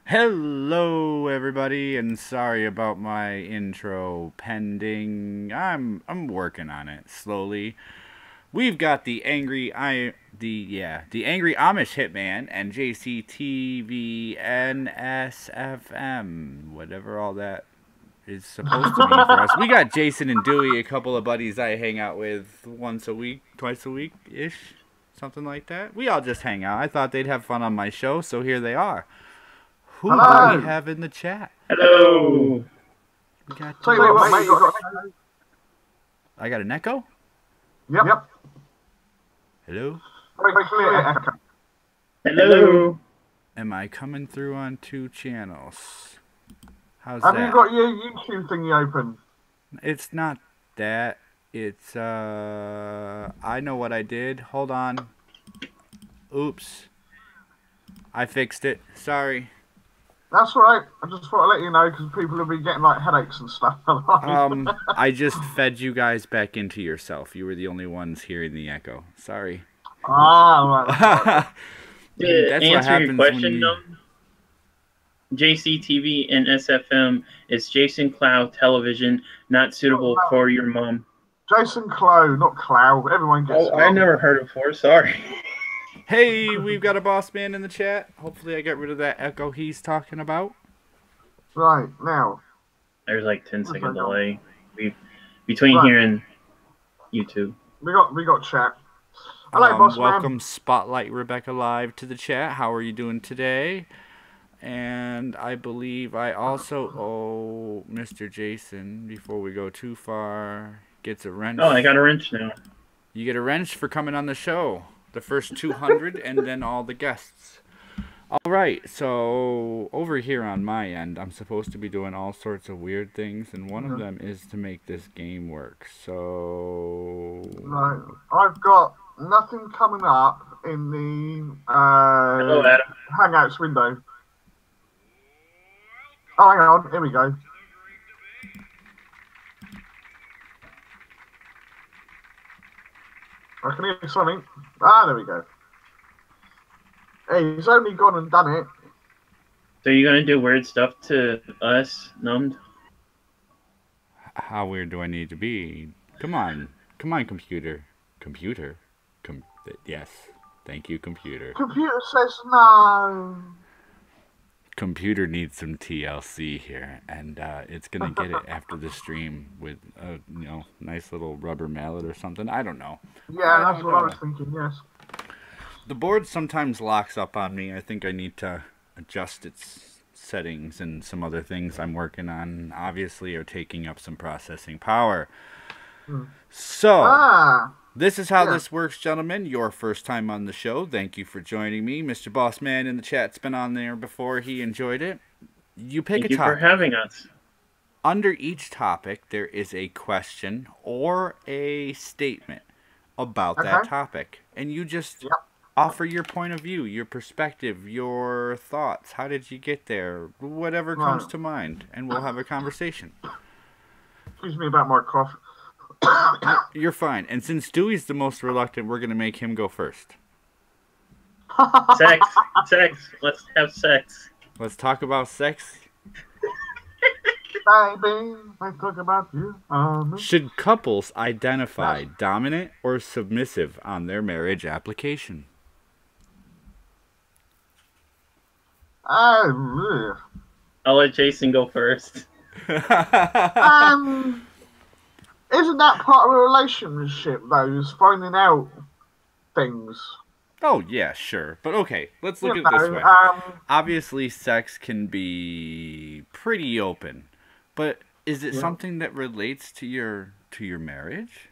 Hello everybody, and sorry about my intro pending. I'm working on it slowly. We've got the angry angry Amish Hitman and JCTVNSFM, whatever all that is supposed to mean for us. We got Jason and Dewey, a couple of buddies I hang out with once a week, twice a week ish, something like that. We all just hang out. I thought they'd have fun on my show, so here they are. Who do we have in the chat? Hello. We got Mate, I got an echo? Yep. Hello? Very clear echo. Hello. Am I coming through on 2 channels? How's Have that? you got your YouTube thingy open? It's not that. It's, I know what I did. Hold on. Oops. I fixed it. Sorry. That's right. I just thought I'd let you know because people will be getting like headaches and stuff. I just fed you guys back into yourself. You were the only ones hearing the echo. Sorry. Right. To That's what answer your happens question, when JCTV and SFM is Jason Clow Television, not suitable for your mom. Jason Clow, not Clow. Everyone gets it. I never heard it before. Sorry. Hey, we've got a boss man in the chat. Hopefully I get rid of that echo he's talking about. Right, now. There's like 10-second delay between here and YouTube. We got chat. Hello, boss welcome man. Spotlight Rebecca Live to the chat. How are you doing today? And I believe I also owe Mr. Jason, before we go too far, gets a wrench. Oh, I got a wrench now. You get a wrench for coming on the show. The first 200 and then all the guests. All right, so over here on my end, I'm supposed to be doing all sorts of weird things, and one of them is to make this game work. So Right. I've got nothing coming up in the Hello, Adam. Hangouts window. Oh, hang on. Here we go. I can hear something. Ah, there we go. Hey, he's only gone and done it. So you're gonna do weird stuff to us, Numbed? how weird do I need to be? Come on, computer. Yes, thank you, computer. Computer says no. Computer needs some TLC here, and it's gonna get it after the stream with a nice little rubber mallet or something. I don't know. Yeah, that's what I was thinking. Yes. The board sometimes locks up on me. I think I need to adjust its settings, and some other things I'm working on obviously are taking up some processing power. So this is how this works, gentlemen. Your first time on the show. Thank you for joining me. Mr. Bossman in the chat's been on there before. He enjoyed it. You pick a topic. Thank you for having us. Under each topic, there is a question or a statement about that topic. And you just offer your point of view, your perspective, your thoughts. How did you get there? Whatever comes to mind. And we'll have a conversation. Excuse me about my cough. You're fine. And since Dewey's the most reluctant, we're going to make him go first. Sex. Let's have sex. Let's talk about sex. Baby, let's talk about you. Should couples identify dominant or submissive on their marriage application? I'll let Jason go first. Isn't that part of a relationship, though, is finding out things? Oh, yeah, sure. But okay, let's look at it this way. Obviously, sex can be pretty open. But is it something that relates to your marriage?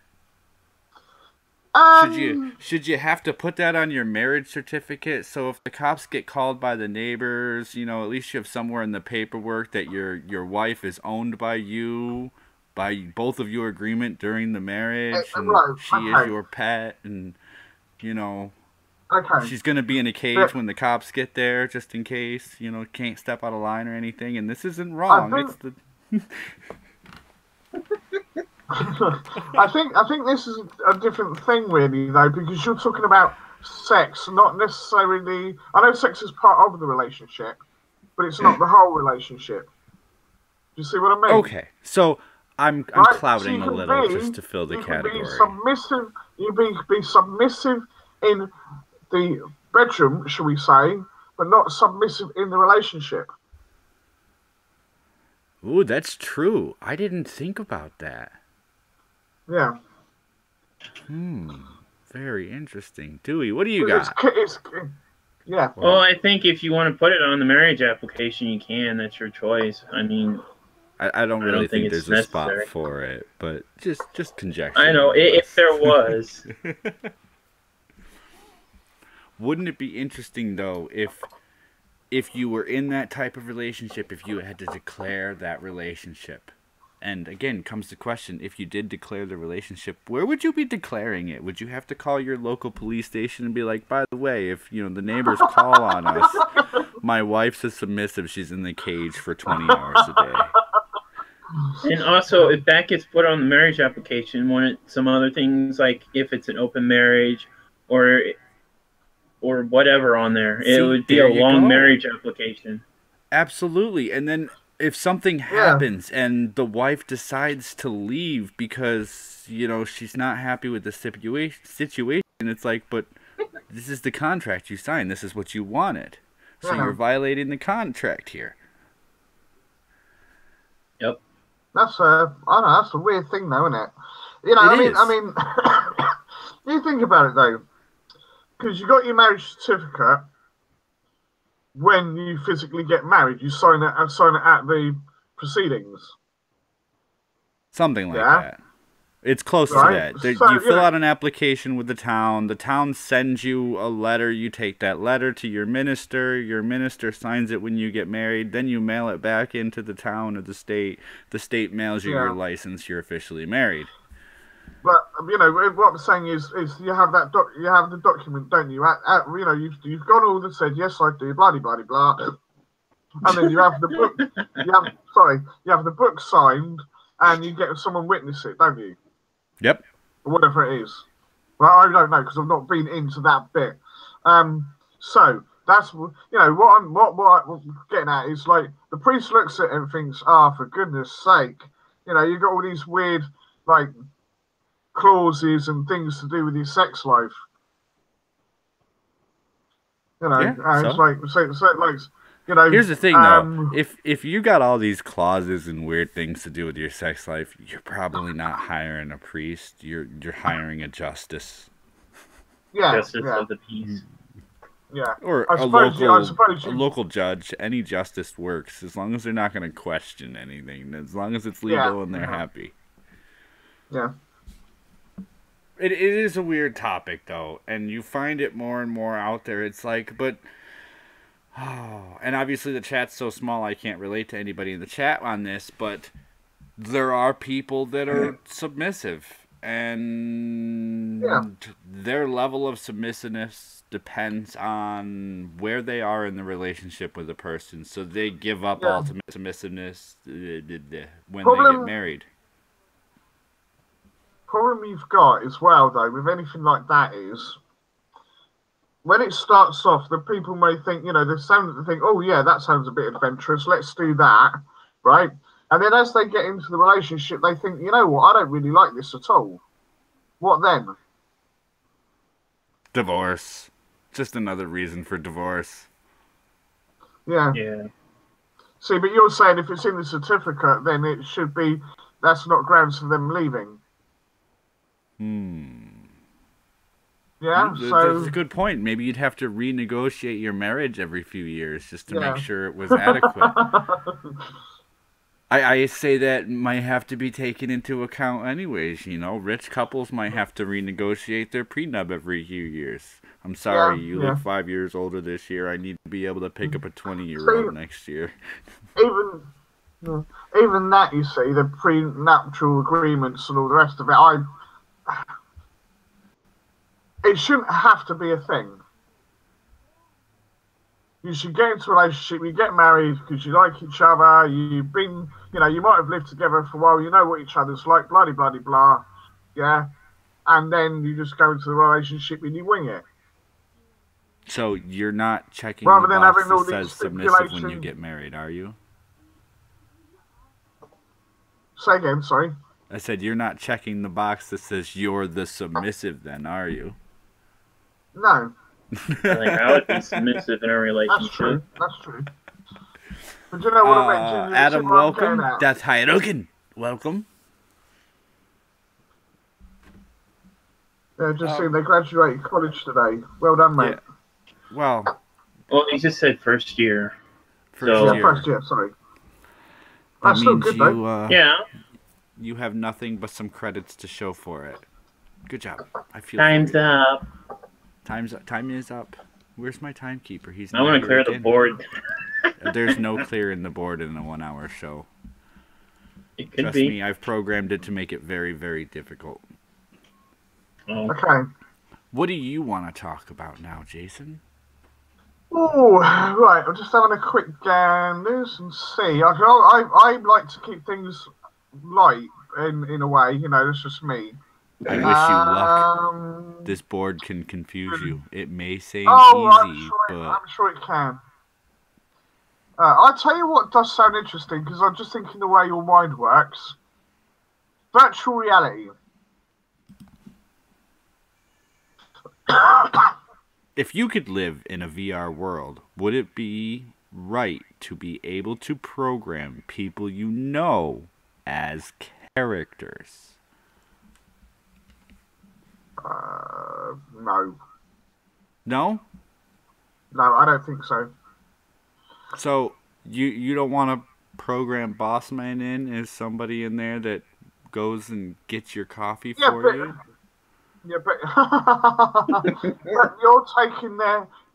Should you have to put that on your marriage certificate? So if the cops get called by the neighbors, at least you have somewhere in the paperwork that your wife is owned by you, by both of your agreement during the marriage, and she is your pet, and she's gonna be in a cage when the cops get there, just in case, can't step out of line or anything. And this isn't wrong. It's the I think this is a different thing, really, though, because you're talking about sex, not necessarily. I know sex is part of the relationship, but it's not the whole relationship. Do you see what I mean? Okay, so I'm Right? clouding a little just to fill the category. You can be submissive in the bedroom, shall we say, but not submissive in the relationship. Ooh, that's true. I didn't think about that. Yeah. Very interesting. Dewey, what do you got? Yeah. Well, I think if you want to put it on the marriage application, you can. That's your choice. I mean, I don't really think it's there's a spot necessary for it, but just conjecture. I know, if there was. Wouldn't it be interesting, though, if you were in that type of relationship, if you had to declare that relationship? And again, comes the question, if you did declare the relationship, where would you be declaring it? Would you have to call your local police station and be like, by the way, if the neighbors call on us, my wife's a submissive, she's in the cage for 20 hours a day. And also, if that gets put on the marriage application, some other things, like if it's an open marriage or whatever on there, it would be a long marriage application. Absolutely. And then if something happens and the wife decides to leave because, she's not happy with the situation, it's like, but this is the contract you signed. This is what you wanted. So you're violating the contract here. Yep. That's I don't know, that's a weird thing though, isn't it? I mean, you think about it though, because you got your marriage certificate. When you physically get married, you sign it at the proceedings. Something like that. It's close to that. You fill out an application with the town. The town sends you a letter. You take that letter to your minister. Your minister signs it when you get married. Then you mail it back into the town or the state. The state mails you your license. You're officially married. But what I'm saying is you have that you have the document, don't you? You've got all that said yes, I do, blah blah blah, and then you have the book. You have the book signed, and you get someone witness it, don't you? Yep. Or whatever it is. Well, I don't know because I've not been into that bit. So that's what I'm getting at is like the priest looks at it and thinks, for goodness sake, you've got all these weird like clauses and things to do with your sex life. It's like here's the thing though, if you got all these clauses and weird things to do with your sex life, you're probably not hiring a priest. You're hiring a justice. Justice of the peace. Yeah. Or a local judge. Any justice works as long as they're not going to question anything. As long as it's legal and they're happy. Yeah. It is a weird topic, though, and you find it more and more out there. It's like, and obviously the chat's so small I can't relate to anybody in the chat on this, but there are people that are submissive, and their level of submissiveness depends on where they are in the relationship with the person, so they give up ultimate submissiveness when they get married. Problem you've got as well, though, with anything like that is when it starts off, the people may think, they think, oh yeah, that sounds a bit adventurous. Let's do that, right? And then as they get into the relationship, they think, you know what? I don't really like this at all. What then? Divorce. Just another reason for divorce. Yeah. Yeah. See, but you're saying if it's in the certificate, then it should be. That's not grounds for them leaving. Yeah, so that's a good point. Maybe you'd have to renegotiate your marriage every few years just to make sure it was adequate. I say that might have to be taken into account anyways. Rich couples might have to renegotiate their prenup every few years. I'm sorry, you look 5 years older this year. I need to be able to pick up a 20-year-old next year. Even that, you see, the prenuptial agreements and all the rest of it, it shouldn't have to be a thing. You should get into a relationship, you get married because you like each other, you've been, you might have lived together for a while, you know what each other's like, blah, blah, blah, blah, yeah? And then you just go into the relationship and you wing it. So you're not checking Rather the than box having all that these says submissive when you stipulations. get married, are you? Say again, sorry. I said you're not checking the box that says you're the submissive then, are you? No. Like, I would be submissive in a That's true. relationship. That's true. But you know what I meant? You see Adam, what I'm getting welcome. at? That's Hayarukin. Welcome. Yeah, just seeing they graduated college today. Well done, mate. Yeah. Well, He just said first year. first So- year. First year, sorry. That That's still means good, you, though. Yeah. you have nothing but some credits to show for it. Good job. I feel Time's for you. up. Time is up. Where's my timekeeper? He's I not want here to clear the again. board. There's no clearing the board in a 1 hour show. It could Trust be. me, I've programmed it to make it very, very difficult. Oh. Okay. What do you want to talk about now, Jason? Oh, right. I'm just having a quick ganders and see. I like to keep things light in a way. You know, that's just me. I wish you luck. Um, This board can confuse you. It may seem I'm easy, sure, but I'm sure it can. I'll tell you what does sound interesting, because I'm just thinking the way your mind works. Virtual reality. if you could live in a VR world, would it be right to be able to program people you know as characters? No. No? No, I don't think so. So you don't want to program Bossman in as somebody in there that goes and gets your coffee for you? Yeah, but, but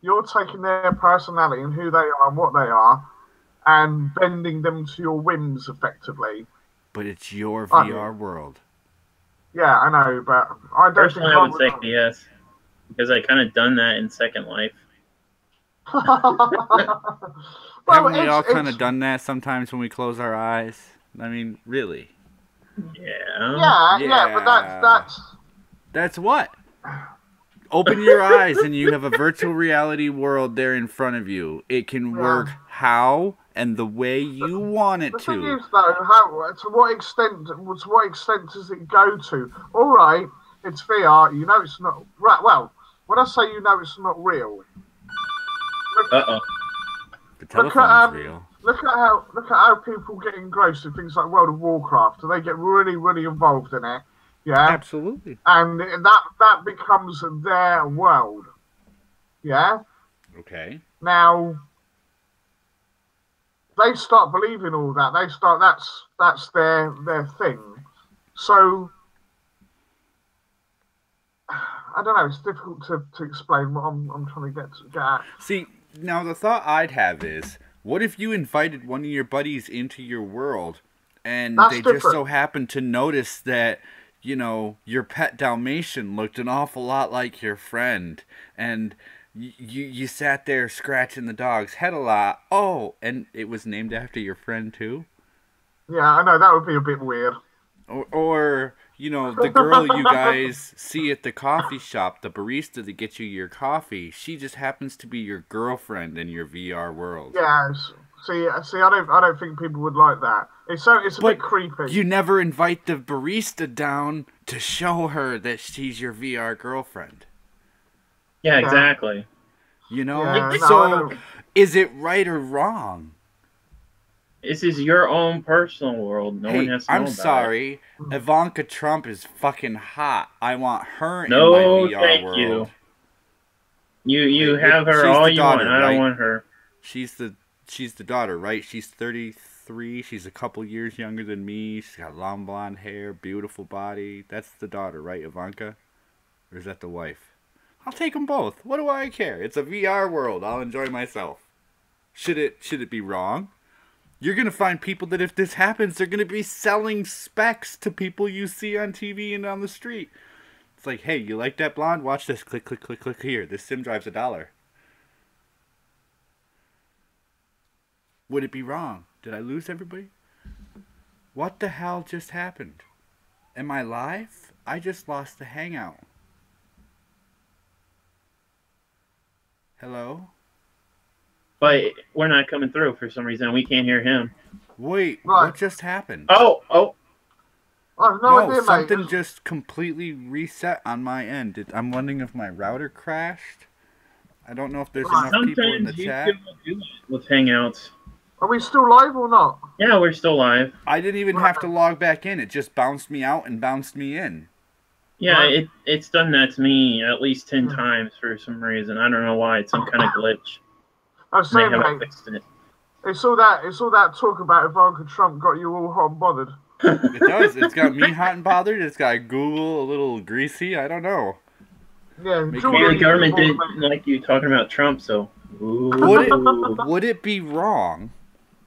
you're taking their personality and who they are and what they are, and bending them to your whims effectively. But it's your VR world. Yeah, I know, but I don't Personally, think I would say yes, because I kind of done that in Second Life. Haven't we all kind of done that sometimes when we close our eyes? I mean, really? Yeah. Yeah, but That's what? Open your eyes and you have a virtual reality world there in front of you. It can work how and the way you want it the to. thing is, though, to what extent does it go to? All right, it's VR. You know it's not right. Well, when I say you know it's not real, Uh-oh. The telephone's real. Look at how people get engrossed in things like World of Warcraft, and they get really, really involved in it. Yeah, Absolutely. and that becomes their world. Yeah. Okay. Now they start believing all that. They start that's their thing. So I don't know. It's difficult to explain what I'm trying to get at. See, now the thought I'd have is, what if you invited one of your buddies into your world, and That's they different. just so happened to notice that, you know, your pet Dalmatian looked an awful lot like your friend, and you sat there scratching the dog's head a lot. Oh, and it was named after your friend too? Yeah, I know that would be a bit weird. Or you know, the girl you guys see at the coffee shop, the barista that gets you your coffee, she just happens to be your girlfriend in your VR world. Yeah. See, I don't think people would like that. It's a bit creepy. You never invite the barista down to show her that she's your VR girlfriend. Yeah, exactly. You know? Yeah, So, is it right or wrong? This is your own personal world. No one has to know I'm about sorry. Ivanka Trump is fucking hot. I want her No, in my VR thank world. You have her She's all the you daughter, want. I right? don't want her. She's the daughter, right? She's 33. She's a couple years younger than me. She's got long blonde hair, beautiful body. That's the daughter, right, Ivanka? Or is that the wife? I'll take them both. What do I care? It's a VR world. I'll enjoy myself. Should it be wrong? You're going to find people that if this happens, they're going to be selling specs to people you see on TV and on the street. It's like, hey, you like that blonde? Watch this. Click, click, click, click here. This sim drives $1. Would it be wrong? Did I lose everybody? What the hell just happened? Am I live? I just lost the hangout. Hello? But we're not coming through for some reason. We can't hear him. Wait, Right. what just happened? Oh. I have no idea, mate. Something just completely reset on my end. I'm wondering if my router crashed. I don't know if there's enough people in the Sometimes you chat. do it with Hangouts. Are we still live or not? Yeah, we're still live. I didn't even have to log back in. It just bounced me out and bounced me in. Yeah, Right. it's done that to me at least 10 times for some reason. I don't know why. It's some kind of glitch. I was saying, They haven't mate, fixed it. it's all that talk about Ivanka Trump got you all hot and bothered. It does. It's got me hot and bothered. It's got Google a little greasy. I don't know. Yeah, Make Julia, Maybe the government didn't like you talking about Trump, so. Would it be wrong?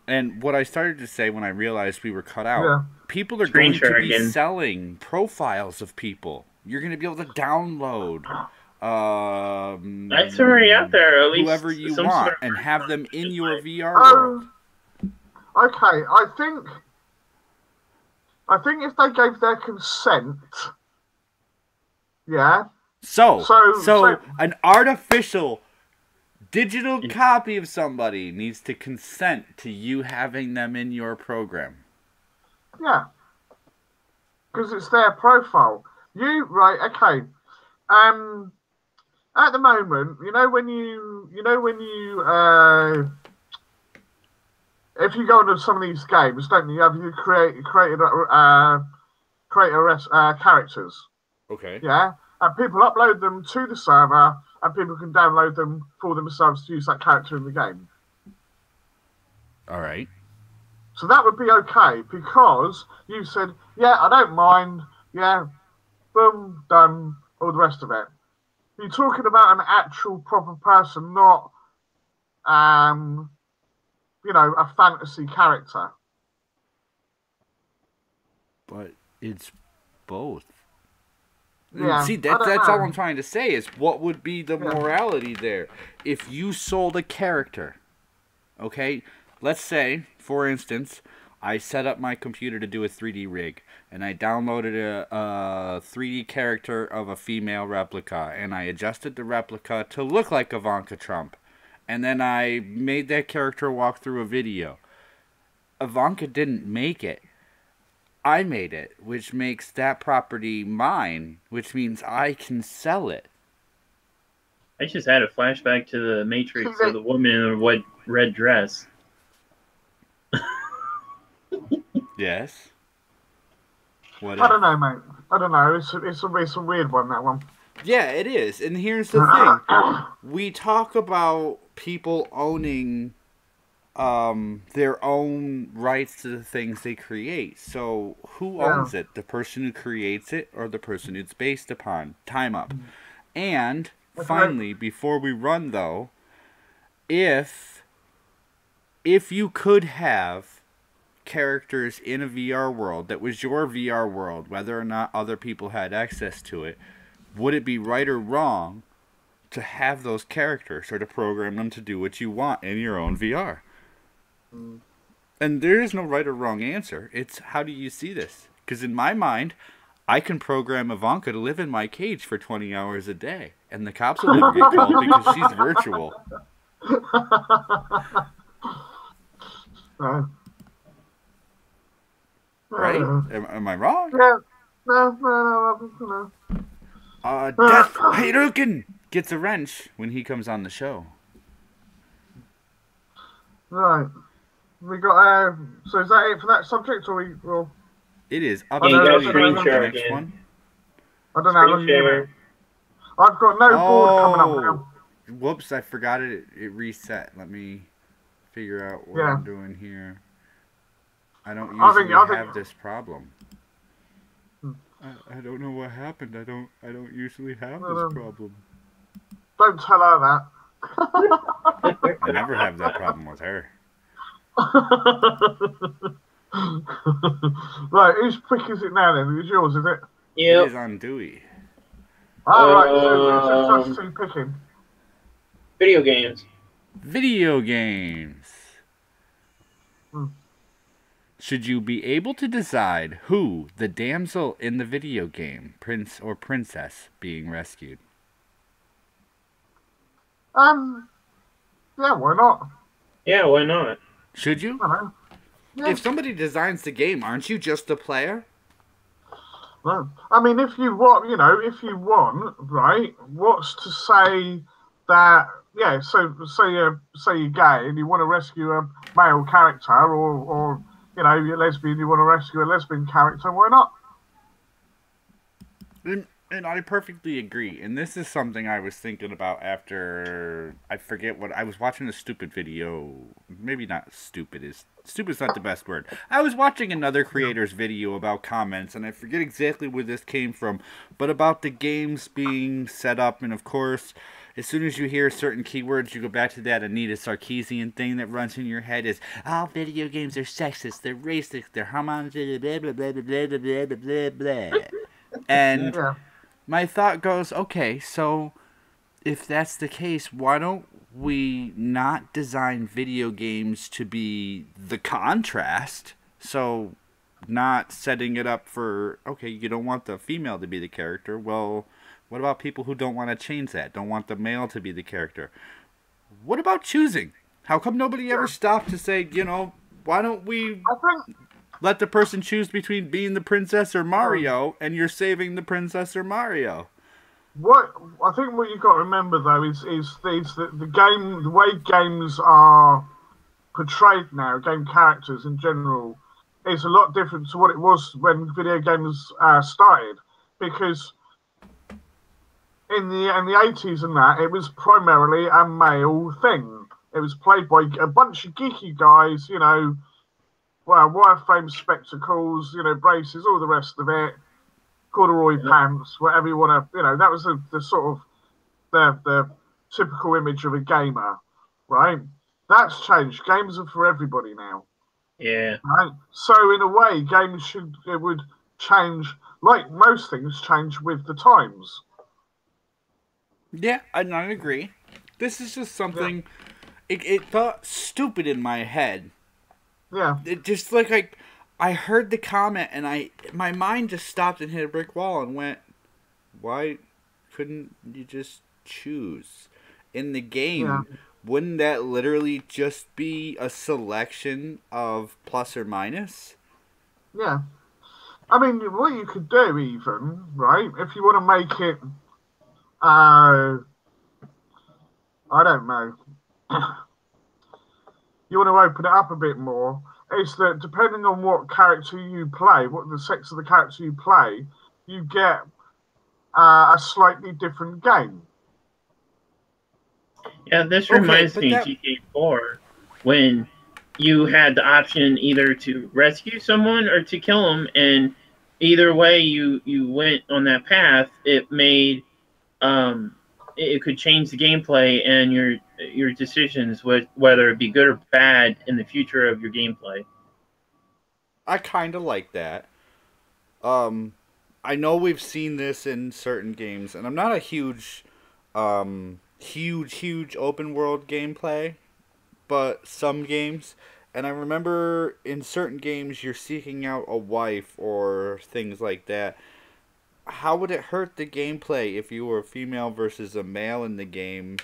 And what I started to say when I realized we were cut out, people are going to be selling profiles of people. You're going to be able to download that's already out there, at least whoever you want and have them in your VR world. Okay, I think if they gave their consent, yeah. So an artificial digital copy of somebody needs to consent to you having them in your program. Yeah. Because it's their profile. Okay. At the moment, if you go into some of these games, don't you? Have you created characters? Okay. Yeah. And people upload them to the server, and people can download them for themselves to use that character in the game. All right. So that would be okay because you said, yeah, I don't mind. Yeah, boom, done, all the rest of it. You're talking about an actual proper person, not, a fantasy character. But it's both. Yeah, see, that's all I'm trying to say is what would be the morality there if you sold a character. Okay, let's say, for instance, I set up my computer to do a 3D rig, and I downloaded a 3D character of a female replica, and I adjusted the replica to look like Ivanka Trump, and then I made that character walk through a video. Ivanka didn't make it. I made it, which makes that property mine, which means I can sell it. I just had a flashback to the Matrix of the woman in a white red dress. Yes. What? I don't know, mate. I don't know. It's a weird one, that one. Yeah, it is. And here's the thing: we talk about people owning their own rights to the things they create. So who owns it? The person who creates it or the person it's based upon? Time up. And finally, before we run though, if you could have characters in a VR world that was your VR world, whether or not other people had access to it, would it be right or wrong to have those characters or to program them to do what you want in your own VR? And there is no right or wrong answer. It's how do you see this? Because in my mind, I can program Ivanka to live in my cage for 20 hours a day, and the cops will never get called because she's virtual. Right? Am I wrong? Yeah. No. Death Hayrukin gets a wrench when he comes on the show. Right. We got. So is that it for that subject, or we? Well, it is. Up to the next again. One. I don't know. I've got no board coming up now. Whoops! I forgot it. It reset. Let me figure out what I'm doing here. I don't usually have this problem. I don't know what happened. I don't usually have this problem. Don't tell her that. I never have that problem with her. Right, whose pick is it now then? It's yours, is it? Yeah. It is on Dewey. Alright, so it's us two picking. Video games. Video games. Should you be able to decide who the damsel in the video game, prince or princess, being rescued? Um, yeah, why not? Yeah, why not? Should you? I don't know. Yeah. If somebody designs the game, aren't you just a player? Well, I mean, if you want, if you want, right? What's to say that? Yeah. So say you're gay and you want to rescue a male character, or you're lesbian, you want to rescue a lesbian character. Why not? And I perfectly agree. And this is something I was thinking about after I forget what I was watching a stupid video. Maybe not stupid is stupid's not the best word. I was watching another creator's video about comments, and I forget exactly where this came from, but about the games being set up. And of course, as soon as you hear certain keywords, you go back to that Anita Sarkeesian thing that runs in your head is all video games are sexist, they're racist, they're homogenous, blah blah blah blah blah blah blah blah. And Yeah. my thought goes, okay, so if that's the case, why don't we not design video games to be the contrast? So, not setting it up for, okay, you don't want the female to be the character. Well, what about people who don't want to change that? Don't want the male to be the character? What about choosing? How come nobody ever stopped to say, why don't we I think. let the person choose between being the princess or Mario, and you're saving the princess or Mario? What I think what you've got to remember though is the game, the way games are portrayed now, game characters in general, is a lot different to what it was when video games started. Because in the 80s and that, it was primarily a male thing. It was played by a bunch of geeky guys, well, wireframe spectacles, braces, all the rest of it. Corduroy pants, whatever you want to, that was the sort of the typical image of a gamer, right? That's changed. Games are for everybody now. Yeah. Right. So in a way, it would change, like most things change with the times. Yeah, I agree. This is just something. Yeah. It felt stupid in my head. Yeah. It just like I heard the comment and my mind just stopped and hit a brick wall and went, why couldn't you just choose? In the game, wouldn't that literally just be a selection of plus or minus? Yeah. I mean, what you could do even, right, if you want to make it, I don't know, you want to open it up a bit more, is that depending on what character you play, what the sex of the character you play, you get a slightly different game. Yeah, this reminds me of GTA 4 when you had the option either to rescue someone or to kill them, and either way you went on that path, it made it could change the gameplay and your decisions, whether it be good or bad in the future of your gameplay. I kind of like that. I know we've seen this in certain games, and I'm not a huge open world gameplay, but some games. And I remember in certain games you're seeking out a wife or things like that. How would it hurt the gameplay if you were a female versus a male in the game?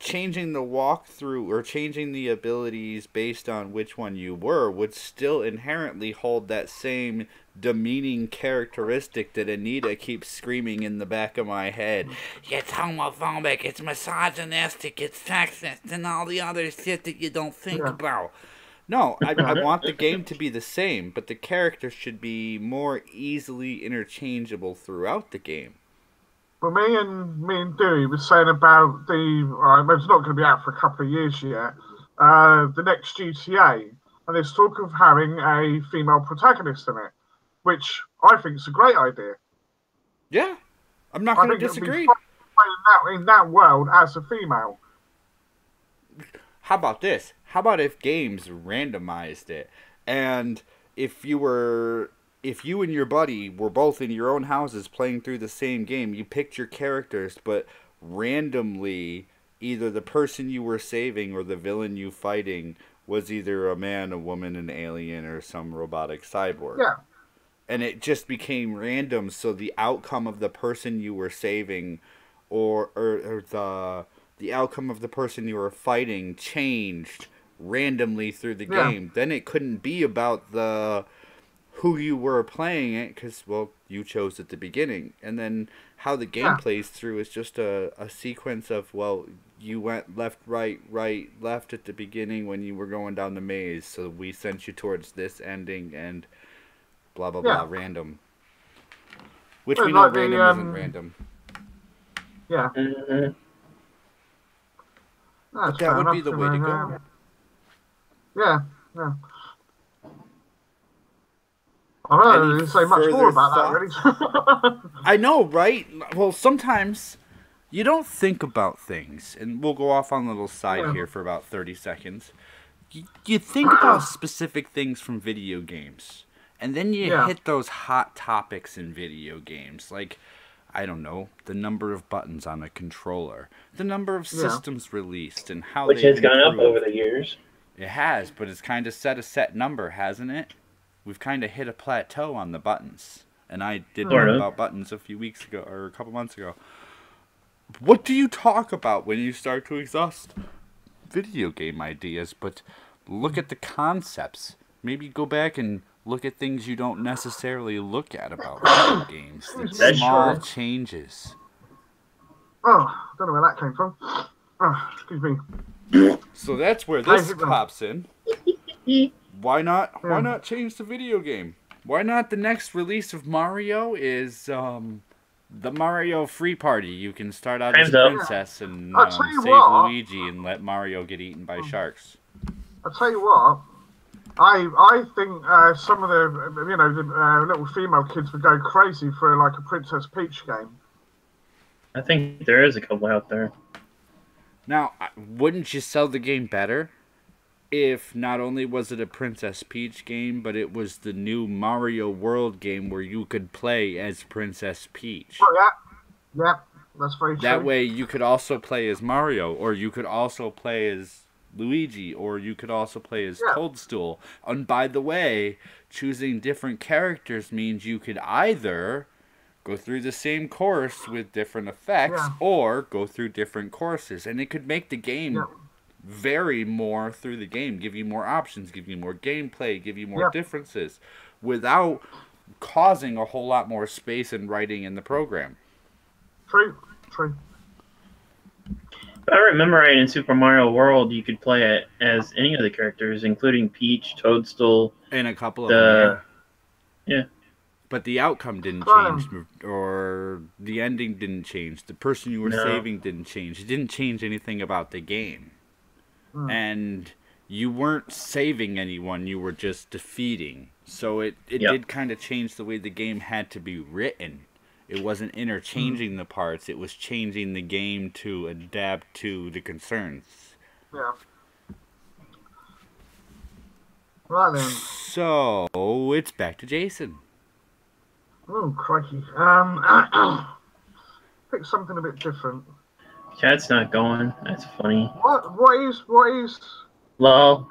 Changing the walkthrough or changing the abilities based on which one you were would still inherently hold that same demeaning characteristic that Anita keeps screaming in the back of my head. It's homophobic, it's misogynistic, it's sexist, and all the other shit that you don't think about. No, I want the game to be the same, but the characters should be more easily interchangeable throughout the game. Well, me and Dewey was saying about it's not going to be out for a couple of years yet, the next GTA, and there's talk of having a female protagonist in it, which I think is a great idea. Yeah, I'm not going to disagree. In that world as a female. How about this? How about if games randomized it, and if you and your buddy were both in your own houses playing through the same game, you picked your characters, but randomly either the person you were saving or the villain you fighting was either a man, a woman, an alien, or some robotic cyborg. Yeah. And it just became random, so the outcome of the person you were saving or the outcome of the person you were fighting changed randomly through the game, then it couldn't be about the who you were playing it, because, well, you chose at the beginning. And then how the game plays through is just a sequence of, well, you went left, right, right, left at the beginning when you were going down the maze, so we sent you towards this ending, and blah, blah, blah, random. Which we know like random isn't random. Yeah. Mm-hmm. But that would be the way to go. Yeah, yeah. I don't know, didn't say much more about that, really. I know, right? Well, sometimes you don't think about things, and we'll go off on a little side here for about 30 seconds. You think about specific things from video games, and then you hit those hot topics in video games, like, I don't know, the number of buttons on a controller, the number of systems released, and how which has gone up over the years. It has, but it's kind of set a set number, hasn't it? We've kind of hit a plateau on the buttons. And I did learn about buttons a few weeks ago, or a couple months ago. What do you talk about when you start to exhaust video game ideas? But look at the concepts. Maybe go back and look at things you don't necessarily look at about video games. The small changes. Oh, I don't know where that came from. Oh, excuse me. So that's where this pops in. Why not change the video game? Why not the next release of Mario is the Mario Free Party? You can start out as a princess and save Luigi and let Mario get eaten by sharks. I'll tell you what, I think some of the little female kids would go crazy for like a Princess Peach game. I think there is a couple out there. Now, wouldn't you sell the game better if not only was it a Princess Peach game, but it was the new Mario World game where you could play as Princess Peach? Oh, yeah, that's very true. That way you could also play as Mario, or you could also play as Luigi, or you could also play as Toadstool. And by the way, choosing different characters means you could either go through the same course with different effects, or go through different courses. And it could make the game vary more through the game, give you more options, give you more gameplay, give you more differences, without causing a whole lot more space and writing in the program. True. If I remember right, in Super Mario World, you could play it as any of the characters, including Peach, Toadstool, and a couple of them. Yeah. But the outcome didn't change, or the ending didn't change. The person you were saving didn't change. It didn't change anything about the game. And you weren't saving anyone, you were just defeating. So it did kind of change the way the game had to be written. It wasn't interchanging the parts, it was changing the game to adapt to the concerns. Yeah. Right then. So, it's back to Jason. Oh, crikey. Pick something a bit different. Chat's not going. That's funny. What is? Lol.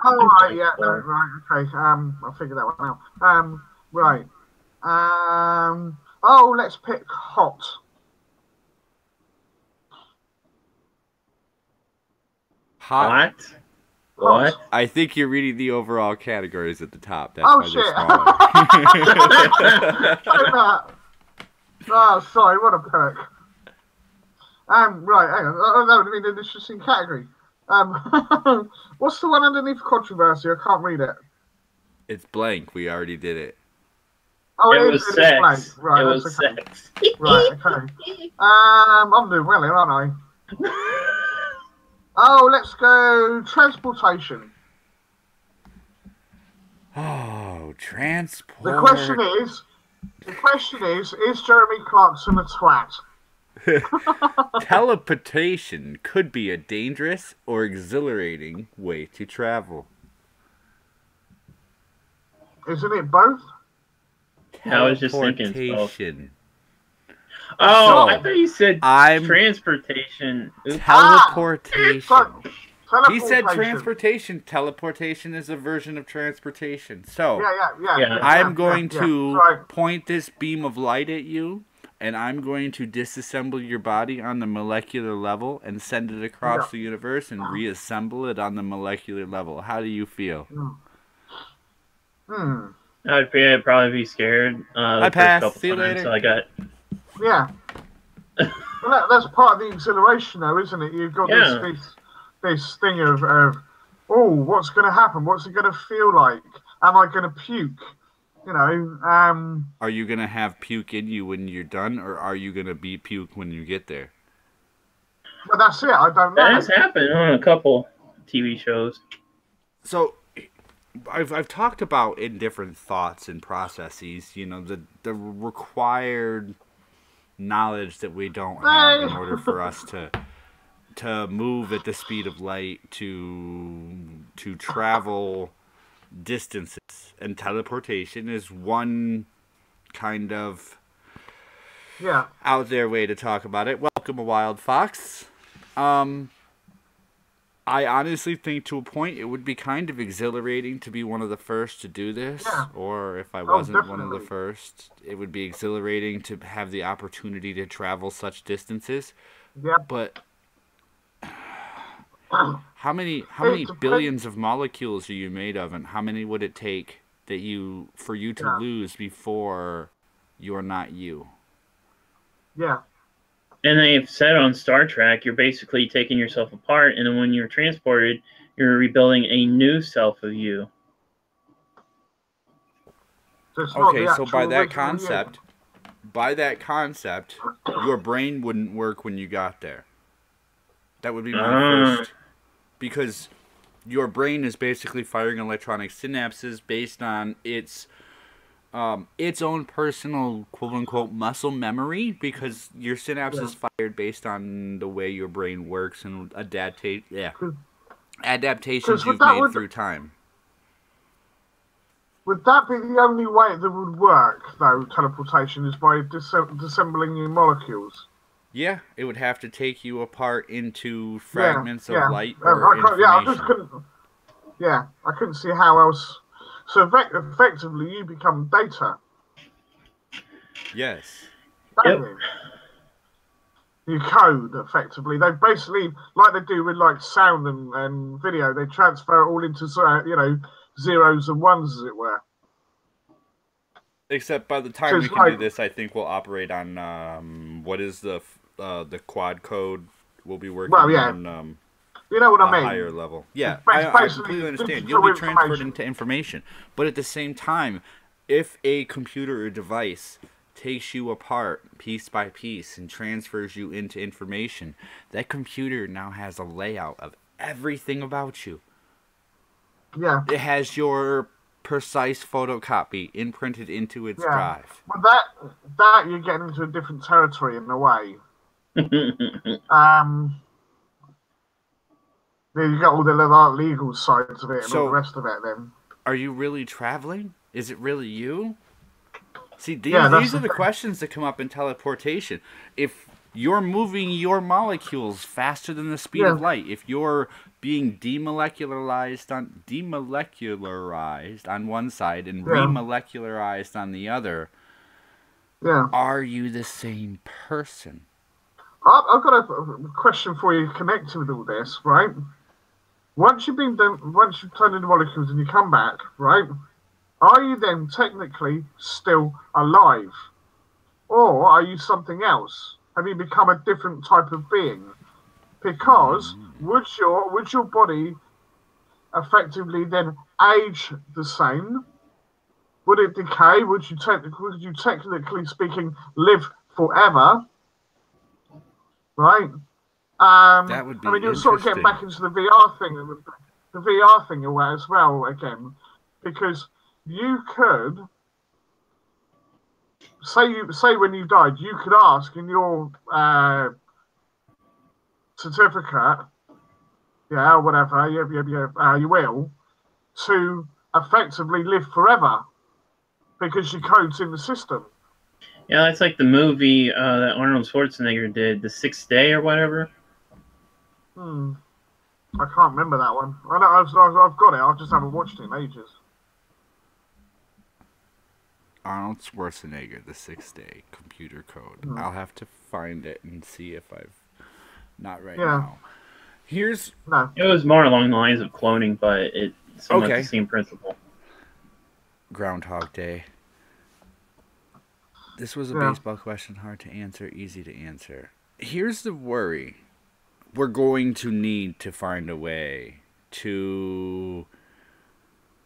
Oh, right, yeah, no, right, okay. I'll figure that one out. Right. Oh, let's pick hot. Hot? What? I think you're reading the overall categories at the top. That's oh, why shit. they're smaller. Oh, sorry, what a perk. Right, hang on. That would have been an interesting category. What's the one underneath controversy? I can't read it. It's blank. We already did it. Oh, it was sex. Right, it was sex. Right, okay. I'm doing well here, aren't I? Oh, let's go transportation. Oh, transport. The question is Jeremy Clarkson a twat? Teleportation could be a dangerous or exhilarating way to travel. Isn't it both? I was just thinking both. Oh, so, I thought you said transportation. Teleportation. He said transportation. Teleportation is a version of transportation. So, yeah. I'm going to point this beam of light at you. and I'm going to disassemble your body on the molecular level and send it across the universe and reassemble it on the molecular level. How do you feel? I'd probably be scared I the first pass. couple See you times. later. So I got. Yeah. Well, that's part of the exhilaration, though, isn't it? You've got this thing of, oh, what's going to happen? What's it going to feel like? Am I going to puke? You know. Are you going to have puke in you when you're done, or are you going to be puke when you get there? But that's it. I don't know. That has happened on a couple TV shows. So, I've talked about in different thoughts and processes, you know, the required knowledge that we don't have in order for us to move at the speed of light, to travel distances, and teleportation is one kind of out there way to talk about it. Welcome, a wild fox. I honestly think to a point it would be kind of exhilarating to be one of the first to do this. Yeah. Or if I wasn't one of the definitely. first, it would be exhilarating to have the opportunity to travel such distances. Yeah. But how many depends. billions of molecules are you made of, and how many would it take for you to lose before you're not you? Yeah. And they've said on Star Trek, you're basically taking yourself apart, and then when you're transported, you're rebuilding a new self of you. Okay, so by that concept, your brain wouldn't work when you got there. That would be my first. Because your brain is basically firing electronic synapses based on its own personal quote-unquote muscle memory, because your synapses fired based on the way your brain works and adaptations you've made through time. Would that be the only way that would work, though, teleportation, is by disassembling your molecules? Yeah, it would have to take you apart into fragments of light I information. couldn't see how else. So effectively, you become data. Yes. Don't you? You code, effectively. They basically, like they do with like sound and video, they transfer it all into, zeros and ones, as it were. Except by the time we can do this, I think we'll operate on, what is the quad code we'll be working on? You know what I mean? Higher level. Yeah, I completely understand. You'll be transferred into information. But at the same time, if a computer or device takes you apart piece by piece and transfers you into information, that computer now has a layout of everything about you. Yeah. It has your precise photocopy imprinted into its drive. Well, that you're getting into a different territory in a way. You got all the legal sides of it and all the rest of it then. Are you really traveling? Is it really you? See, these are the questions that come up in teleportation. If you're moving your molecules faster than the speed of light, if you're being demolecularized on one side and remolecularized on the other, are you the same person? I've got a question for you connected with all this, right? Once you've turned into molecules and you come back, right? Are you then technically still alive? Or are you something else? Have you become a different type of being? Because would your body effectively then age the same? Would it decay? Would you technically speaking live forever? Right? That would be you're sort of getting back into the VR thing away as well again, because you could say when you died, you could ask in your certificate, whatever, you will, to effectively live forever because your code's in the system. Yeah, that's like the movie that Arnold Schwarzenegger did, The Sixth Day or whatever. I can't remember that one. I know I've got it. I just haven't watched it in ages. Arnold Schwarzenegger, The Sixth Day, computer code. I'll have to find it and see if I've... Not right now. Here's... No. It was more along the lines of cloning, but it's somewhat the same principle. Groundhog Day. This was a baseball question, hard to answer, easy to answer. Here's the worry. We're going to need to find a way to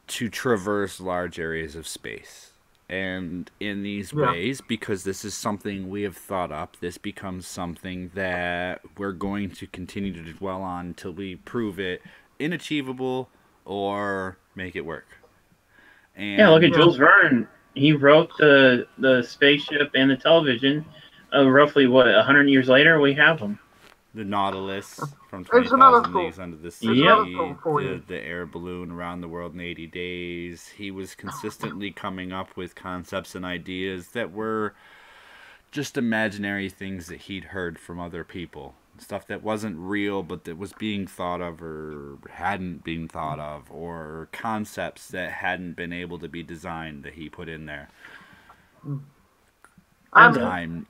traverse large areas of space. And in these ways, because this is something we have thought up, this becomes something that we're going to continue to dwell on until we prove it inachievable or make it work. And look at Jules Verne. He wrote the spaceship and the television. Roughly, 100 years later, we have them. The Nautilus from 20,000 Leagues Under the Sea, the air balloon around the world in 80 days. He was consistently coming up with concepts and ideas that were just imaginary things that he'd heard from other people. Stuff that wasn't real, but that was being thought of or hadn't been thought of, or concepts that hadn't been able to be designed that he put in there.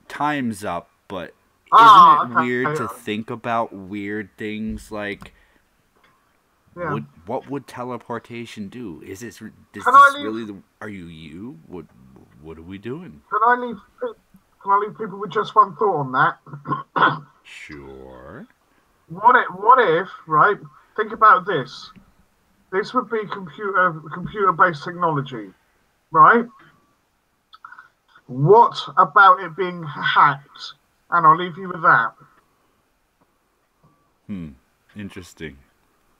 Time's up, but isn't it weird to think about weird things like what would teleportation do? Is this really are you? What are we doing? Can I leave people with just one thought on that? Sure. What if, right? Think about this. This would be computer-based technology, right? What about it being hacked? And I'll leave you with that. Interesting.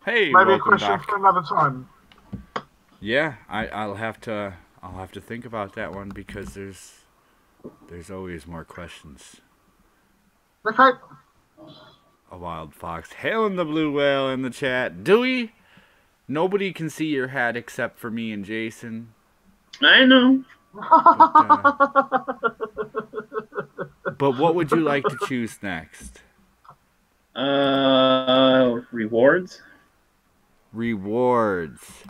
Hey, maybe a question for another time. Yeah, I'll have to think about that one because there's always more questions. Okay. A wild fox hailing the blue whale in the chat. Dewey, nobody can see your hat except for me and Jason. I know. But what would you like to choose next? Rewards. Rewards.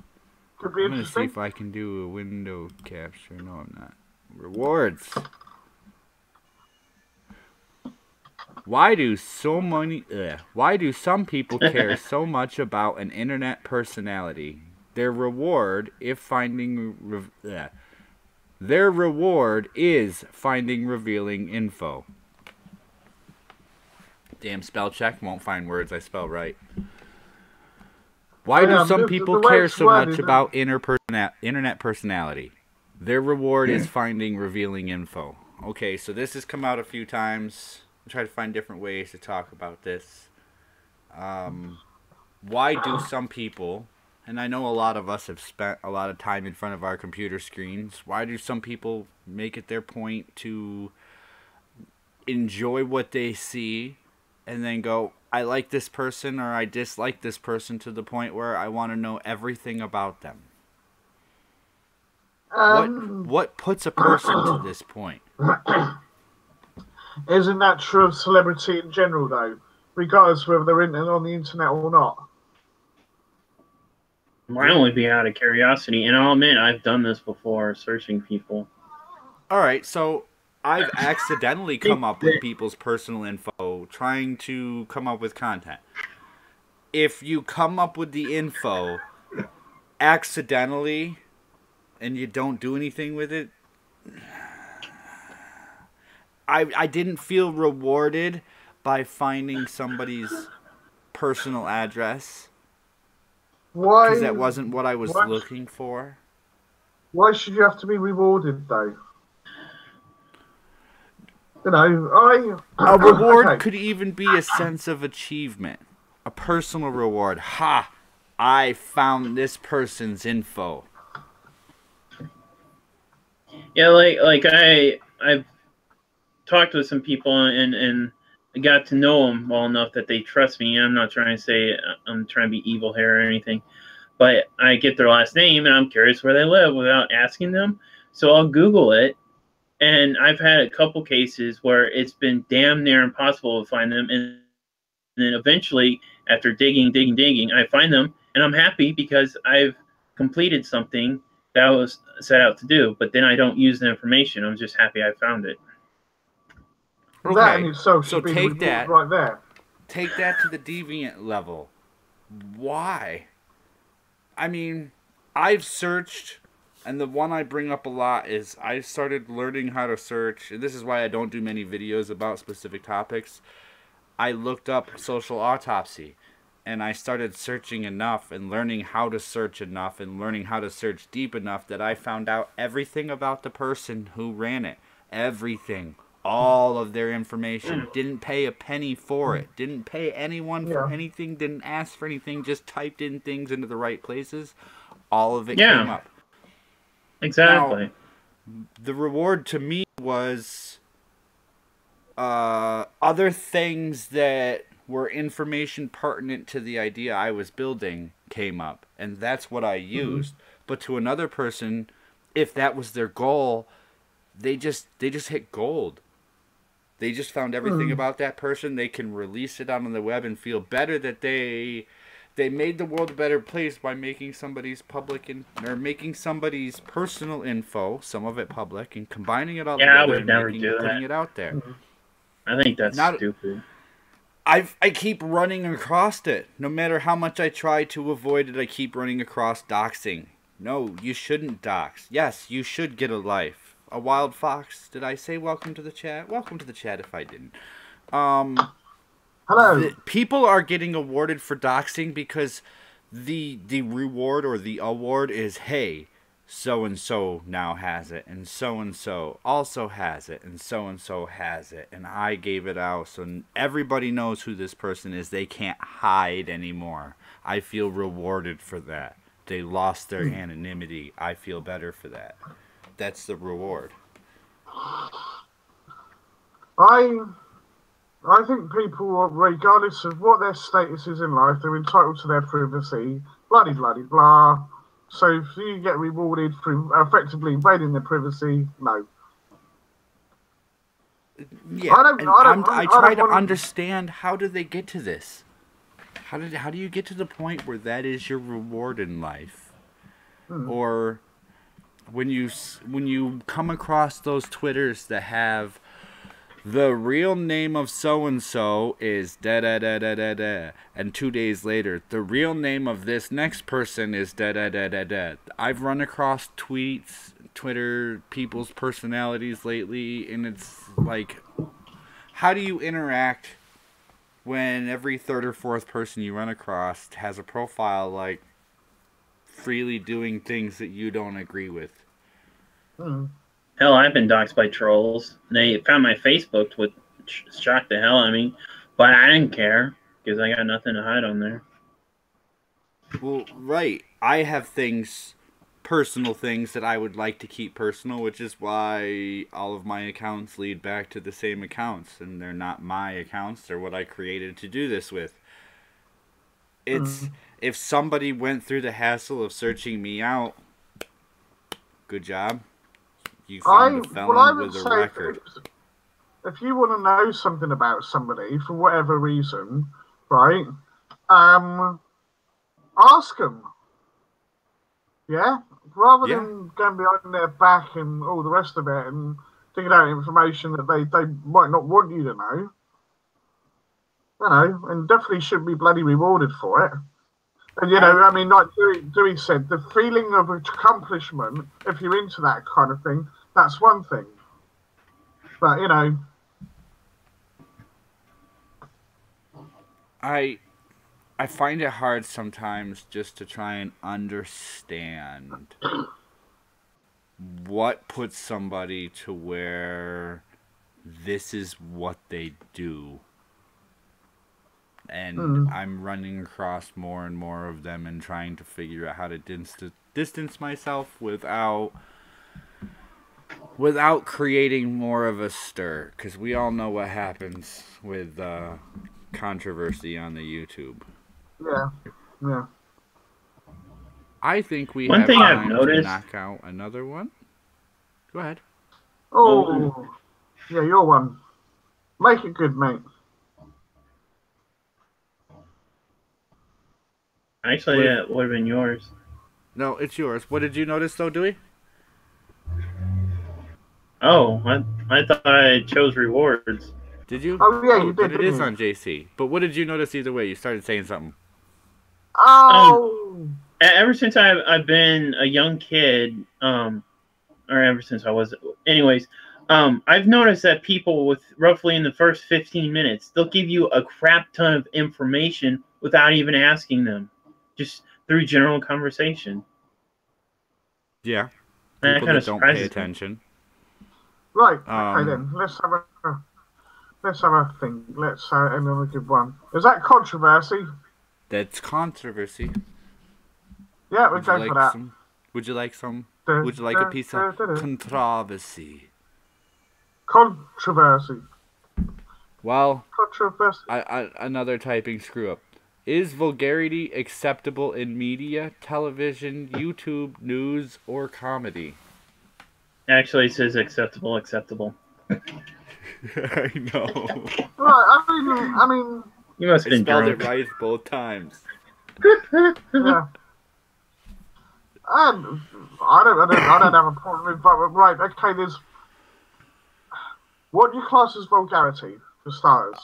Could be I'm going to see if I can do a window capture. No, I'm not. Rewards. Why do some people care so much about an internet personality? Their reward is finding revealing info. Damn, spell check won't find words I spell right. Why do some people care so much about internet personality? Their reward is finding revealing info. Okay, so this has come out a few times. I'll try to find different ways to talk about this. Why do some people, and I know a lot of us have spent a lot of time in front of our computer screens, why do some people make it their point to enjoy what they see and then go, I like this person or I dislike this person to the point where I want to know everything about them? What puts a person to this point? Isn't that true of celebrity in general, though? Regardless whether they're on the internet or not. Mine only be out of curiosity, and I'll admit I've done this before, searching people. All right, so I've accidentally come up with people's personal info, trying to come up with content. If you come up with the info accidentally and you don't do anything with it, I didn't feel rewarded by finding somebody's personal address. Why? Because that wasn't what I was looking for. Why should you have to be rewarded, though? You know, a reward could even be a sense of achievement. A personal reward. Ha! I found this person's info. Yeah, like I've talked with some people and I got to know them well enough that they trust me. I'm not trying to say I'm trying to be evil here or anything, but I get their last name and I'm curious where they live without asking them. So I'll Google it, and I've had a couple cases where it's been damn near impossible to find them, and then eventually, after digging, I find them, and I'm happy because I've completed something that was set out to do. But then I don't use the information. I'm just happy I found it. Okay. That in itself So should be take that right there. Take that to the deviant level. Why? I mean, I've searched, and the one I bring up a lot is I started learning how to search, and this is why I don't do many videos about specific topics. I looked up social autopsy, and I started searching enough and learning how to search enough and learning how to search deep enough that I found out everything about the person who ran it. Everything. All of their information. Didn't pay a penny for it. Didn't pay anyone for anything. Didn't ask for anything. Just typed in things into the right places. All of it came up. Exactly. Now, the reward to me was other things that were information pertinent to the idea I was building came up. And that's what I used. But to another person, if that was their goal, they just hit gold. They just found everything about that person. They can release it out on the web and feel better that they made the world a better place by making somebody's or making somebody's personal info, some of it public, and combining it all together I would and never do that. putting it out there. I think that's stupid. I keep running across it. No matter how much I try to avoid it, I keep running across doxing. No, you shouldn't dox. Yes, you should get a life. A wild fox. Did I say welcome to the chat? Welcome to the chat if I didn't. Hello. People are getting awarded for doxing because the reward or the award is, hey, so-and-so now has it, and so-and-so also has it, and so-and-so has it, and I gave it out, so everybody knows who this person is. They can't hide anymore. I feel rewarded for that. They lost their anonymity. I feel better for that. That's the reward. I think people, regardless of what their status is in life, they're entitled to their privacy. Bloody blah. So if you get rewarded for effectively invading their privacy, no. Yeah, I try to understand, how do they get to this? How do you get to the point where that is your reward in life? Or when you come across those Twitters that have the real name of so-and-so is da-da-da-da-da-da, and 2 days later, the real name of this next person is da-da-da-da-da. I've run across Twitter, people's personalities lately, and it's like, how do you interact when every third or fourth person you run across has a profile like freely doing things that you don't agree with? Hell, I've been doxxed by trolls. They found my Facebook, which shocked the hell out of me, but I didn't care because I got nothing to hide on there. Well, right. I have personal things that I would like to keep personal, which is why all of my accounts lead back to the same accounts, and they're not my accounts. They're what I created to do this with. It's if somebody went through the hassle of searching me out, good job. You found a felon with a record. If you want to know something about somebody for whatever reason, right? Ask them. Yeah, rather than going behind their back and all the rest of it and digging out information that they might not want you to know. You know, and definitely should be bloody rewarded for it. And, you know, I mean, like Dewey said, the feeling of accomplishment, if you're into that kind of thing, that's one thing. But, you know. I find it hard sometimes just to try and understand what puts somebody to where this is what they do. And I'm running across more and more of them and trying to figure out how to distance myself without creating more of a stir. Because we all know what happens with controversy on the YouTube. Yeah. I think we have have time to knock out another one. Go ahead. Oh, yeah, your one. Make it good, mate. Actually, it would have been yours. No, it's yours. What did you notice, though, Dewey? Oh, I thought I chose rewards. Did you? Oh yeah, you But did. it Didn't is you? on JC. But what did you notice either way? You started saying something. Oh. Ever since I've been a young kid, or ever since I was, anyways, I've noticed that people with roughly in the first 15 minutes, they'll give you a crap ton of information without even asking them, just through general conversation. Yeah. That People kind that of don't pay surprises me. attention. Right. Okay then. Let's have a think. Let's have another good one. Is that controversy? That's controversy. Yeah, we go for that. Would you like some? Would you like a piece of controversy? Controversy. Well, Controversy. another typing screw up. Is vulgarity acceptable in media, television, YouTube, news, or comedy? Actually, it says acceptable. I know. Right. I mean. You must have been spelled drunk. it right both times. Yeah. And I don't have a problem with, but right. Okay. What do you class as vulgarity for starters?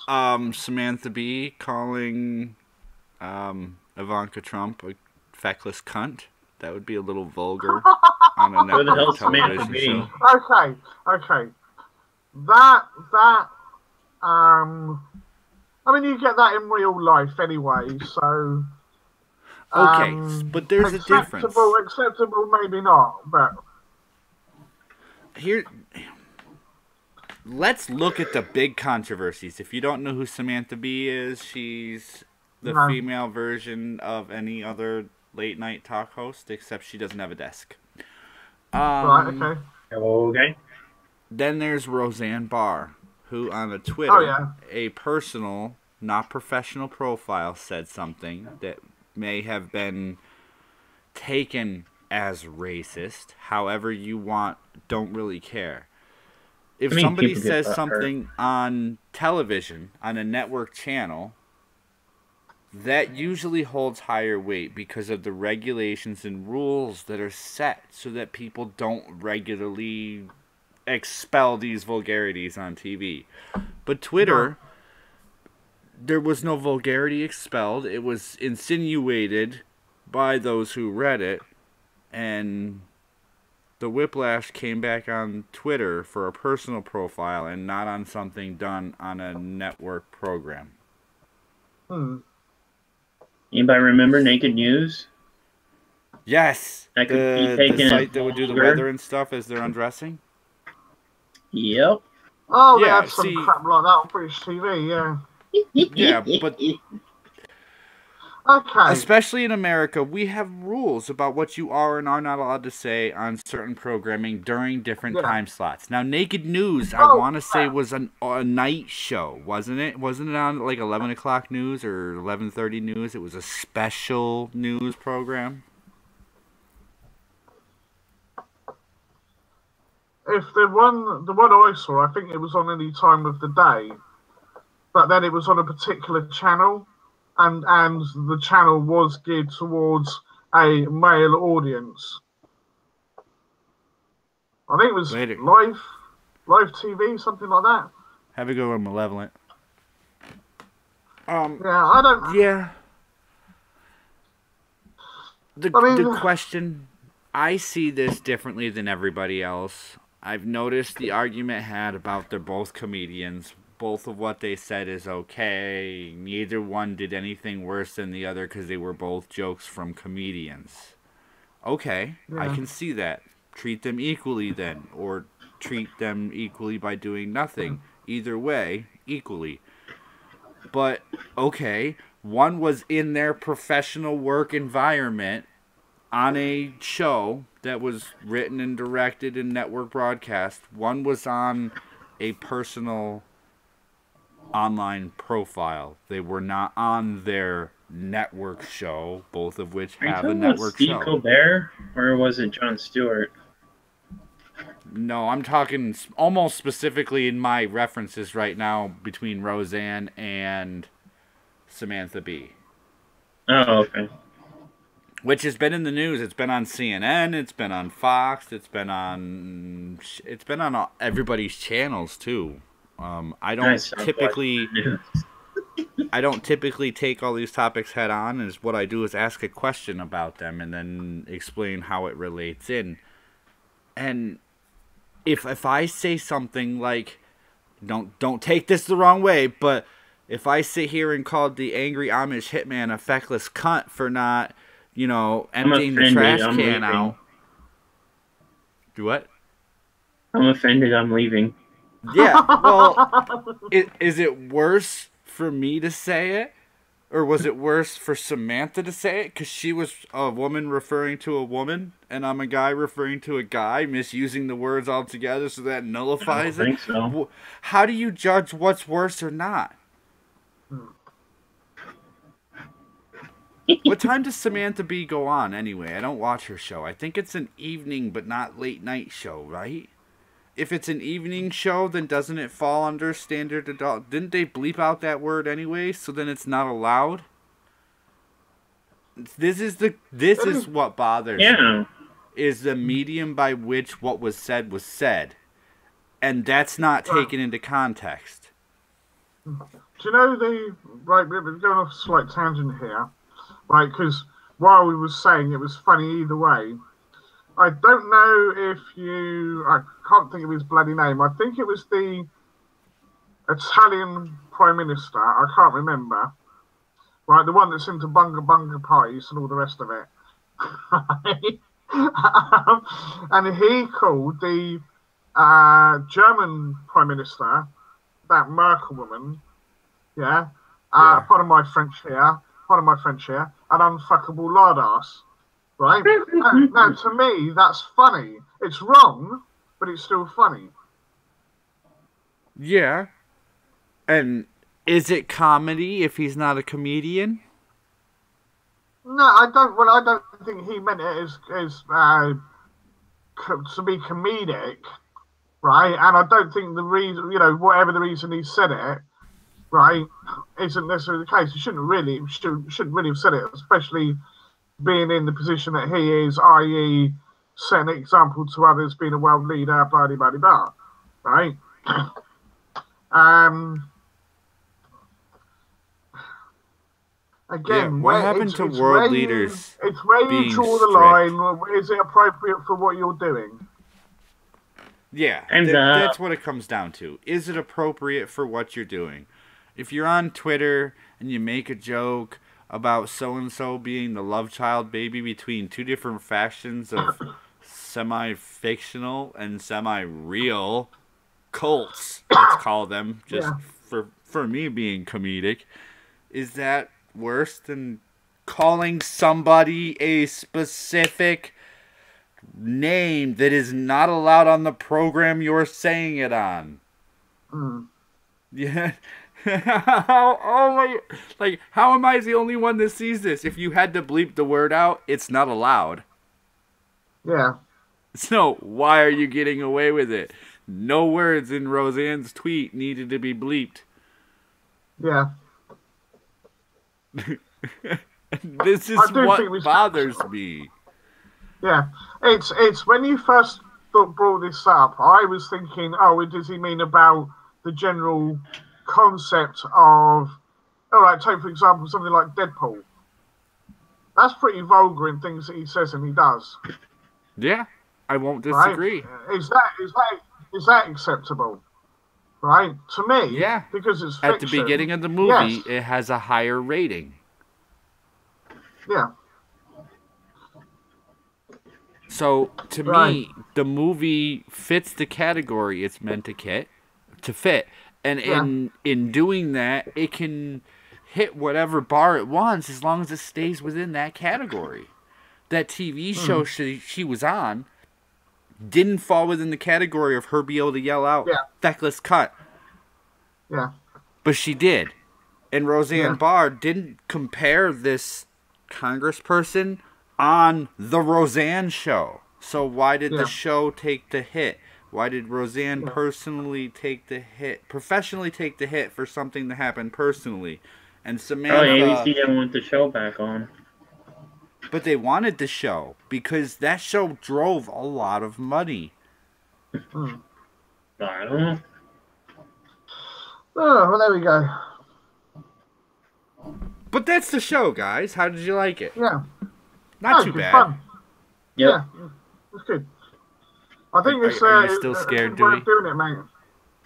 Samantha Bee calling Ivanka Trump a feckless cunt. That would be a little vulgar on a network television show. Okay. That I mean, you get that in real life anyway, so okay, but there's a difference. Acceptable, maybe not, but here, let's look at the big controversies. If you don't know who Samantha Bee is, she's the female version of any other late night talk host, except she doesn't have a desk. Right, okay. Then there's Roseanne Barr, who on a Twitter, a personal, not professional profile said something that may have been taken as racist. However you want, don't really care. If somebody says something on television, on a network channel, that usually holds higher weight because of the regulations and rules that are set so that people don't regularly expel these vulgarities on TV. But Twitter, there was no vulgarity expelled. It was insinuated by those who read it, and the whiplash came back on Twitter for a personal profile and not on something done on a network program. Anybody remember Naked News? Yes, the site that would do the weather and stuff as they're undressing. Yep. Oh, they had some crap like that on British TV, Yeah, but okay. Especially in America, we have rules about what you are and are not allowed to say on certain programming during different time slots. Now, Naked News, I want to say, was a night show, wasn't it? Wasn't it on like 11 o'clock news or 11:30 news? It was a special news program. If the one I saw, I think it was on any time of the day, but then it was on a particular channel, and the channel was geared towards a male audience. I think it was live TV, something like that. Have a go on Malevolent. Yeah, I don't. Yeah. The question, I see this differently than everybody else. I've noticed the argument had about they're both comedians. Both of what they said is okay. Neither one did anything worse than the other because they were both jokes from comedians. Okay, I can see that. Treat them equally then, or treat them equally by doing nothing. Either way, equally. But, okay, one was in their professional work environment on a show that was written and directed in network broadcast. One was on a personal online profile. They were not on their network show, both of which have a network show. Steve Colbert, or was it Jon Stewart? No, I'm talking almost specifically in my references right now between Roseanne and Samantha Bee. Oh, okay. which has been in the news. It's been on CNN. It's been on Fox. It's been on everybody's channels too. I don't typically take all these topics head on. Is what I do is ask a question about them and then explain how it relates in. And if I say something like, don't take this the wrong way, but if I sit here and called the angry Amish hitman a feckless cunt for not, emptying the trash can out. Do what? I'm offended. I'm leaving. Yeah, well, is it worse for me to say it? Or was it worse for Samantha to say it? Because she was a woman referring to a woman, and I'm a guy referring to a guy, misusing the words altogether, so that nullifies it? I don't think so. How do you judge what's worse or not? What time does Samantha Bee go on anyway? I don't watch her show. I think it's an evening but not late night show, right? If it's an evening show, then doesn't it fall under standard adult? Didn't they bleep out that word anyway? So then it's not allowed? This is what bothers me. Is the medium by which what was said. And that's not taken into context. Do you know right, we're going off a slight tangent here. Right, because while we were saying it was funny either way, I don't know if I can't think of his bloody name. I think it was the Italian Prime Minister. I can't remember. Right, the one that's into bunga bunga parties and all the rest of it. And he called the German Prime Minister, that Merkel woman, pardon my French here, an unfuckable lard ass. Right? Now, to me, that's funny. It's wrong, but it's still funny. Yeah. And is it comedy if he's not a comedian? No, I don't. Well, I don't think he meant it as to be comedic, right? And I don't think the reason, whatever the reason he said it, right, isn't necessarily the case. He shouldn't really have said it, especially being in the position that he is, i.e., setting an example to others, being a world leader, blah, blah, blah, blah, right? Again, what happened to world leaders? It's where you draw the line. Is it appropriate for what you're doing? Yeah, that's what it comes down to. Is it appropriate for what you're doing? If you're on Twitter and you make a joke about so-and-so being the love child baby between two different factions of semi-fictional and semi-real cults, let's call them, just for me being comedic, is that worse than calling somebody a specific name that is not allowed on the program you're saying it on? Yeah. How am I the only one that sees this? If you had to bleep the word out, it's not allowed. Yeah. So why are you getting away with it? No words in Roseanne's tweet needed to be bleeped. Yeah. This is what bothers me. Yeah. It's when you first brought this up, I was thinking, does he mean about the general concept of, all right, take for example something like Deadpool. That's pretty vulgar in things that he says and he does. Yeah, I won't disagree. Right? Is that acceptable? Right, to me, yeah, because it's fiction. At the beginning of the movie, it has a higher rating. Yeah. So to me, the movie fits the category it's meant to fit. And in doing that, it can hit whatever bar it wants as long as it stays within that category. That TV show she was on didn't fall within the category of her being able to yell out, feckless cunt. Yeah. But she did. And Roseanne Barr didn't compare this congressperson on the Roseanne show. So why did the show take the hit? Why did Roseanne professionally take the hit for something that happened personally? And Samantha... ABC didn't want the show back on. But they wanted the show because that show drove a lot of money. I don't know. Oh, well, there we go. But that's the show, guys. How did you like it? Yeah. Not too bad. Fun. Yep. Yeah, it's good. I think it's. Are you still scared, Dewey? Doing it, mate.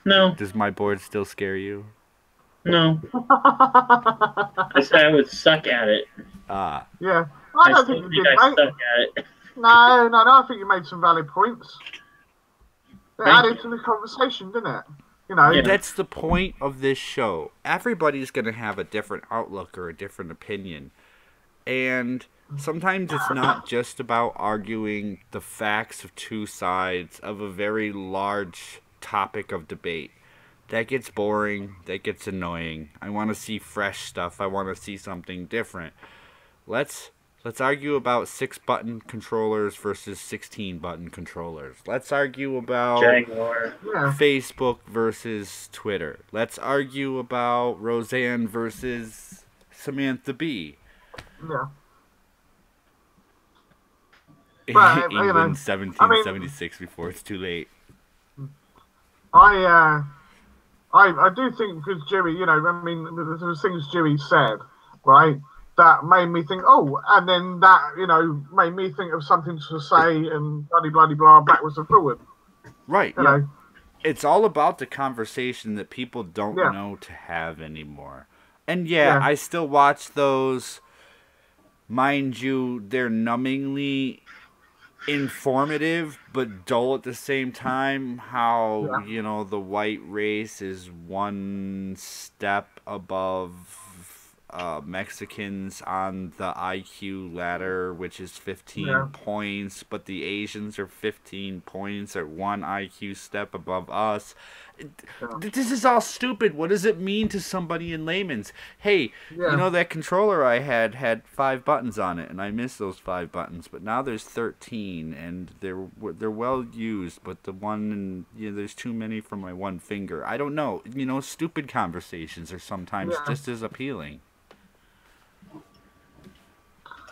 No. Does my board still scare you? No. I said I would suck at it. Yeah. I don't think you did, I mate. suck at it. No. I think you made some valid points. It Thank added to the conversation, didn't it? You know. Yeah. That's the point of this show. Everybody's going to have a different outlook or a different opinion. And sometimes it's not just about arguing the facts of two sides of a very large topic of debate. That gets boring. That gets annoying. I want to see fresh stuff. I want to see something different. Let's argue about 6-button controllers versus 16-button controllers. Let's argue about Jaguar. Facebook versus Twitter. Let's argue about Roseanne versus Samantha Bee. Yeah. But, England 1776 before it's too late. I do think because Dewey, there was things Dewey said, right, that made me think, and then that, made me think of something to say and blah, backwards and forward. Right. You know? It's all about the conversation that people don't know to have anymore. And I still watch those. Mind you, they're numbingly informative but dull at the same time. How the white race is one step above Mexicans on the IQ ladder, which is 15 points, but the Asians are 15 points or one IQ step above us. This is all stupid. What does it mean to somebody in layman's? Hey, that controller I had 5 buttons on it, and I missed those 5 buttons, but now there's 13, and they're well used, but the one, there's too many for my one finger. I don't know. Stupid conversations are sometimes just as appealing.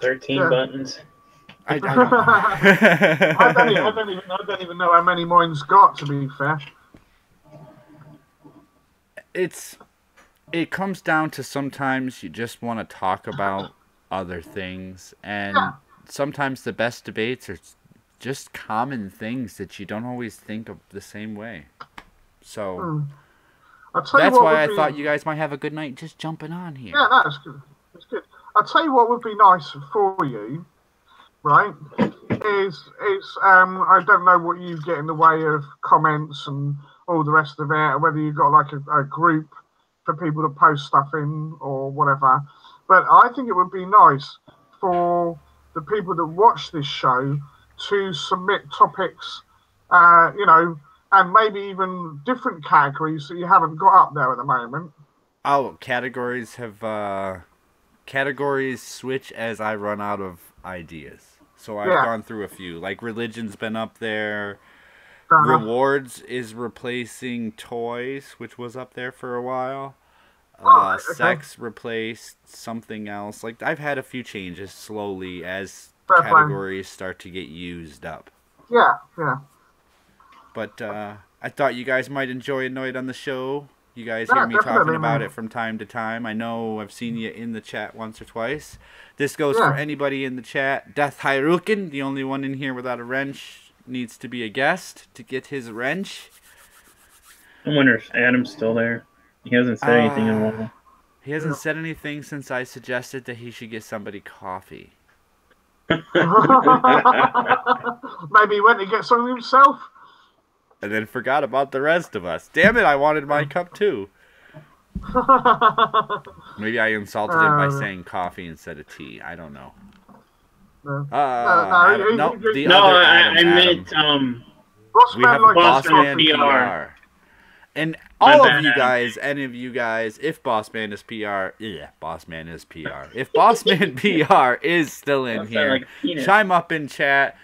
13 buttons. I don't don't even know how many mine's got, to be fair. It comes down to sometimes you just want to talk about other things, and sometimes the best debates are just common things that you don't always think of the same way. So that's why I thought you guys might have a good night just jumping on here. Yeah, that's good. That's good. I'll tell you what would be nice for you, right? Is I don't know what you get in the way of comments and all the rest of it, or whether you've got like a group for people to post stuff in or whatever. But I think it would be nice for the people that watch this show to submit topics, and maybe even different categories that you haven't got up there at the moment. Oh, categories switch as I run out of ideas. So I've gone through a few. Like religion's been up there. Rewards is replacing toys, which was up there for a while. Sex replaced something else. Like I've had a few changes slowly as categories start to get used up. Yeah. But I thought you guys might enjoy Annoyed on the show. You guys hear me talking about it from time to time. I know I've seen you in the chat once or twice. This goes for anybody in the chat. Death Hyrukin, the only one in here without a wrench, needs to be a guest to get his wrench. I wonder if Adam's still there. He hasn't said anything in a while. He hasn't said anything since I suggested that he should get somebody coffee. Maybe he went to get some himself. And then forgot about the rest of us. Damn it, I wanted my cup too. Maybe I insulted him by saying coffee instead of tea. I don't know. I meant we have Bossman PR. And all of you guys, any of you guys, if Bossman is PR, Bossman is PR. If Bossman PR is still in here, chime up in chat.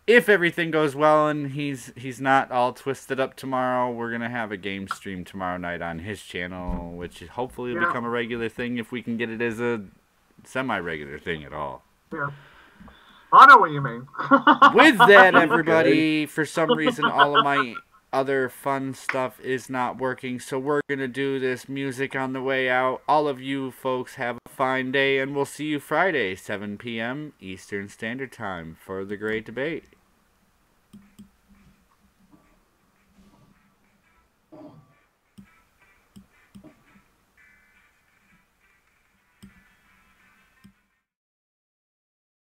If everything goes well and he's not all twisted up tomorrow, we're going to have a game stream tomorrow night on his channel, which hopefully will become a regular thing if we can get it as a semi-regular thing at all. Yeah. I know what you mean. With that, everybody, for some reason, all of my other fun stuff is not working, so we're going to do this music on the way out. All of you folks have a fine day, and we'll see you Friday, 7 p.m. Eastern Standard Time for the great debate.